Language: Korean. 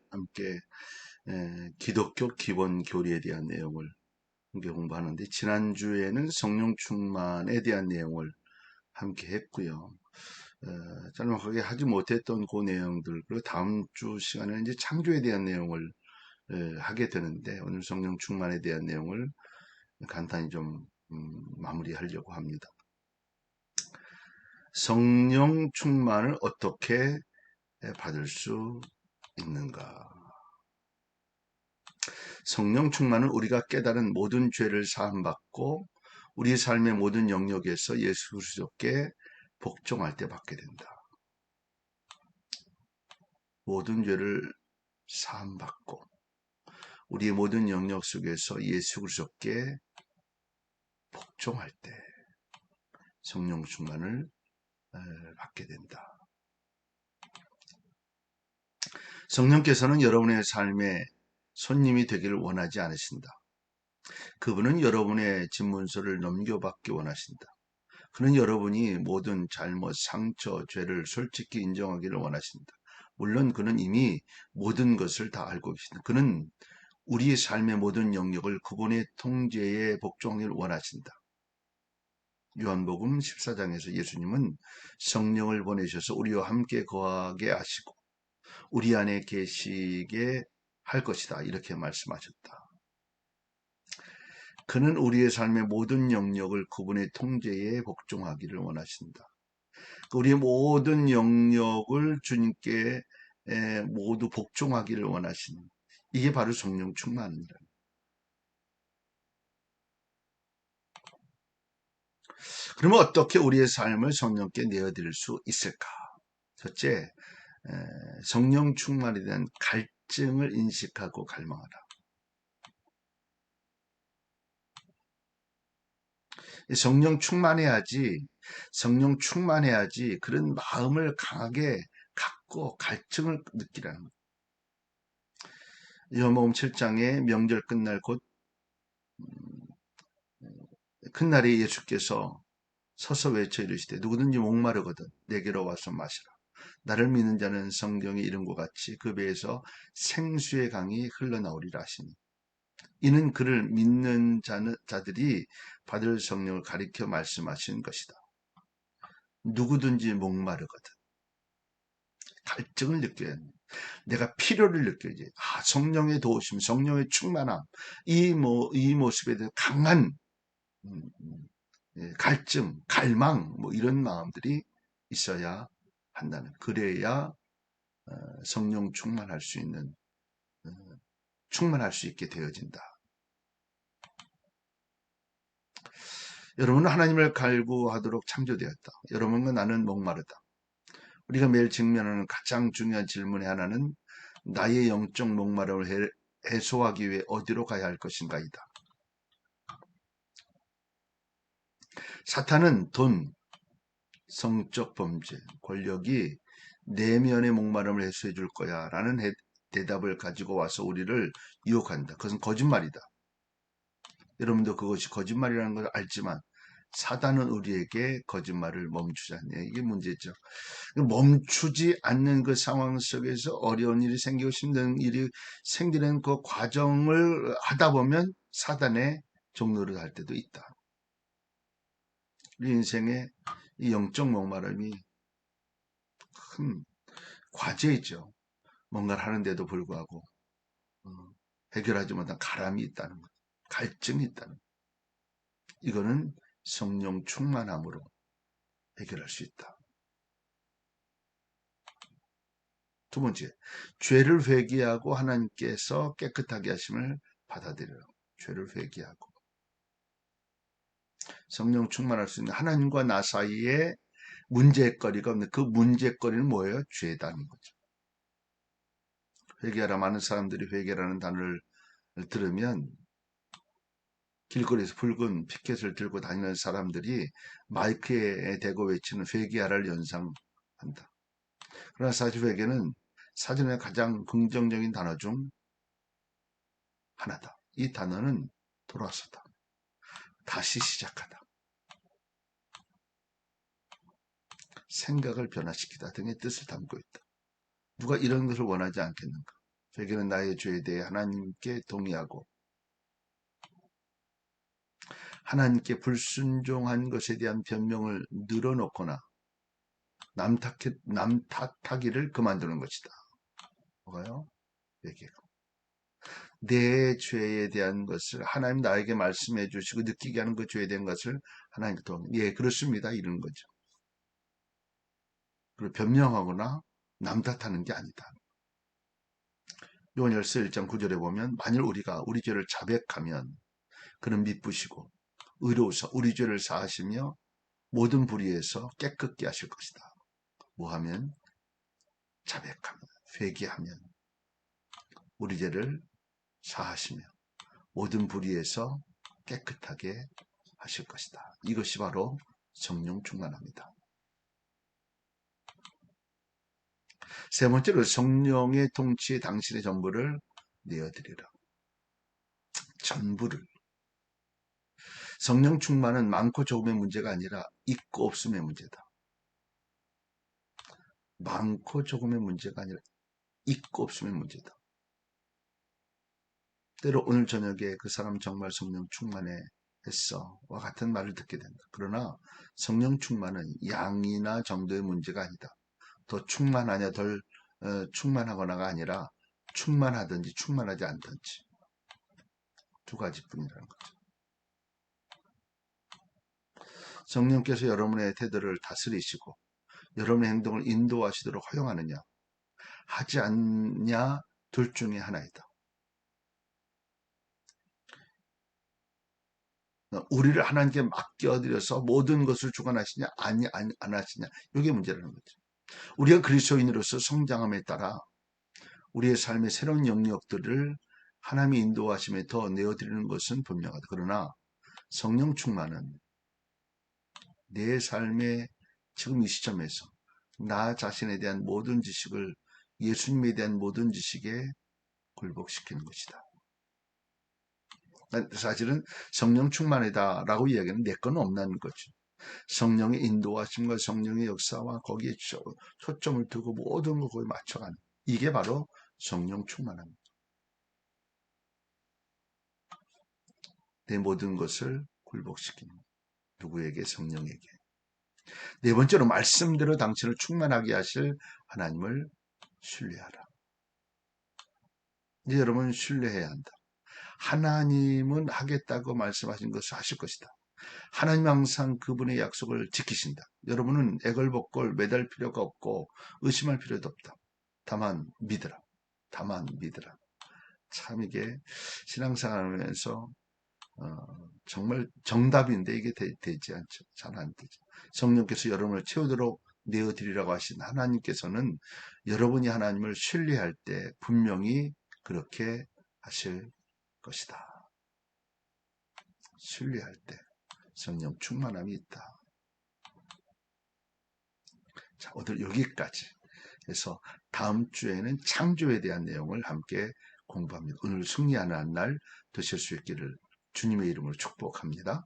함께 기독교 기본 교리에 대한 내용을 함께 공부하는데, 지난주에는 성령 충만에 대한 내용을 함께 했고요. 짤막하게 하지 못했던 그 내용들, 그리고 다음 주 시간에는 이제 창조에 대한 내용을 하게 되는데, 오늘 성령 충만에 대한 내용을 간단히 좀 마무리하려고 합니다. 성령 충만을 어떻게 받을 수 있는가? 성령 충만은 우리가 깨달은 모든 죄를 사함받고 우리 삶의 모든 영역에서 예수 그리스도께 복종할 때 받게 된다. 모든 죄를 사함받고 우리의 모든 영역 속에서 예수 그리스도께 복종할 때 성령 충만을 받게 된다. 성령께서는 여러분의 삶에 손님이 되기를 원하지 않으신다. 그분은 여러분의 집문서를 넘겨받기 원하신다. 그는 여러분이 모든 잘못, 상처, 죄를 솔직히 인정하기를 원하신다. 물론 그는 이미 모든 것을 다 알고 계신다. 그는 우리의 삶의 모든 영역을 그분의 통제에 복종하기를 원하신다. 요한복음 14장에서 예수님은 성령을 보내셔서 우리와 함께 거하게 하시고 우리 안에 계시게 할 것이다, 이렇게 말씀하셨다. 그는 우리의 삶의 모든 영역을 그분의 통제에 복종하기를 원하신다. 우리의 모든 영역을 주님께 모두 복종하기를 원하시는, 이게 바로 성령 충만입니다. 그러면 어떻게 우리의 삶을 성령께 내어드릴 수 있을까? 첫째, 성령 충만에 대한 갈증을 인식하고 갈망하라. 성령 충만해야지 그런 마음을 강하게 갖고 갈증을 느끼라는 거예요. 요한복음 7장에 명절 끝날 곧 큰날에 예수께서 서서 외쳐 이르시되 누구든지 목마르거든 내게로 와서 마시라. 나를 믿는 자는 성경의 이름과 같이 그 배에서 생수의 강이 흘러나오리라 하시니, 이는 그를 믿는 자들이 받을 성령을 가리켜 말씀하신 것이다. 누구든지 목마르거든 갈증을 느껴야 합니다. 내가 필요를 느껴야지. 성령의 도우심, 성령의 충만함, 이 모습에 대한 강한 갈증, 갈망, 이런 마음들이 있어야 한다는. 그래야 성령 충만할 수 있는, 충만할 수 있게 되어진다. 여러분은 하나님을 갈구하도록 창조되었다. 여러분과 나는 목마르다. 우리가 매일 직면하는 가장 중요한 질문의 하나는 나의 영적 목마름을 해소하기 위해 어디로 가야 할 것인가이다. 사탄은 돈, 성적 범죄, 권력이 내면의 목마름을 해소해 줄 거야 라는 대답을 가지고 와서 우리를 유혹한다. 그것은 거짓말이다. 여러분도 그것이 거짓말이라는 걸 알지만 사단은 우리에게 거짓말을 멈추지 않냐. 이게 문제죠. 멈추지 않는 그 상황 속에서 어려운 일이 생기고 힘든 일이 생기는 그 과정을 하다 보면 사단의 종노릇 할 때도 있다. 우리 인생의 이 영적 목마름이 큰 과제이죠. 뭔가를 하는데도 불구하고 해결하지 못한 가람이 있다는 것, 갈증이 있다는 것. 이거는 성령 충만함으로 해결할 수 있다. 두 번째, 죄를 회개하고 하나님께서 깨끗하게 하심을 받아들여라. 죄를 회개하고 성령 충만할 수 있는, 하나님과 나 사이에 문제거리가 없는, 그 문제거리는 뭐예요? 죄다는 거죠. 회개하라. 많은 사람들이 회개라는 단어를 들으면 길거리에서 붉은 피켓을 들고 다니는 사람들이 마이크에 대고 외치는 회개하라를 연상한다. 그러나 사실 회개는 사전에 가장 긍정적인 단어 중 하나다. 이 단어는 돌아서다. 다시 시작하다. 생각을 변화시키다 등의 뜻을 담고 있다. 누가 이런 것을 원하지 않겠는가? 회개는 나의 죄에 대해 하나님께 동의하고 하나님께 불순종한 것에 대한 변명을 늘어놓거나 남탓하기를 그만두는 것이다. 뭐가요? 회개가. 내 죄에 대한 것을 하나님 나에게 말씀해 주시고 느끼게 하는 그 죄에 대한 것을 하나님께 동의. 예, 그렇습니다. 이러는 거죠. 그리고 변명하거나 남탓하는 게 아니다. 요한일서 1장 9절에 보면 만일 우리가 우리 죄를 자백하면 그는 미쁘시고 의로우사 우리 죄를 사하시며 모든 불의에서 깨끗게 하실 것이다. 뭐하면? 자백하면, 회개하면 우리 죄를 사하시며 모든 불의에서 깨끗하게 하실 것이다. 이것이 바로 성령 충만합니다. 세 번째로 성령의 통치에 당신의 전부를 내어드리라. 전부를. 성령 충만은 많고 적음의 문제가 아니라 있고 없음의 문제다. 많고 적음의 문제가 아니라 있고 없음의 문제다. 때로 오늘 저녁에 그 사람 정말 성령 충만해 했어 와 같은 말을 듣게 된다. 그러나 성령 충만은 양이나 정도의 문제가 아니다. 더 충만하냐 덜 충만하거나가 아니라 충만하든지 충만하지 않든지 두 가지뿐이라는 거죠. 성령께서 여러분의 태도를 다스리시고 여러분의 행동을 인도하시도록 허용하느냐 하지 않냐 둘 중에 하나이다. 우리를 하나님께 맡겨드려서 모든 것을 주관하시냐 안 하시냐 이게 문제라는 거죠. 우리가 그리스도인으로서 성장함에 따라 우리의 삶의 새로운 영역들을 하나님의 인도하심에 더 내어드리는 것은 분명하다. 그러나 성령 충만은 내 삶의 지금 이 시점에서 나 자신에 대한 모든 지식을 예수님에 대한 모든 지식에 굴복시키는 것이다. 사실은 성령 충만이다라고 이야기하는 내 건 없는 거죠. 성령의 인도하심과 성령의 역사와 거기에 초점을 두고 모든 걸 거기에 맞춰가는 이게 바로 성령 충만합니다. 내 모든 것을 굴복시키는 누구에게? 성령에게. 네 번째로 말씀대로 당신을 충만하게 하실 하나님을 신뢰하라. 이제 여러분 신뢰해야 한다. 하나님은 하겠다고 말씀하신 것을 하실 것이다. 하나님 항상 그분의 약속을 지키신다. 여러분은 애걸복걸 매달 필요가 없고 의심할 필요도 없다. 다만 믿으라. 다만 믿으라. 참 이게 신앙생활하면서 정말 정답인데 이게 되지 않죠. 잘 안 되죠. 성령께서 여러분을 채우도록 내어드리라고 하신 하나님께서는 여러분이 하나님을 신뢰할 때 분명히 그렇게 하실 것이다. 신뢰할 때 성령 충만함이 있다. 자, 오늘 여기까지 해서 다음 주에는 창조에 대한 내용을 함께 공부합니다. 오늘 승리하는 날 되실 수 있기를 주님의 이름으로 축복합니다.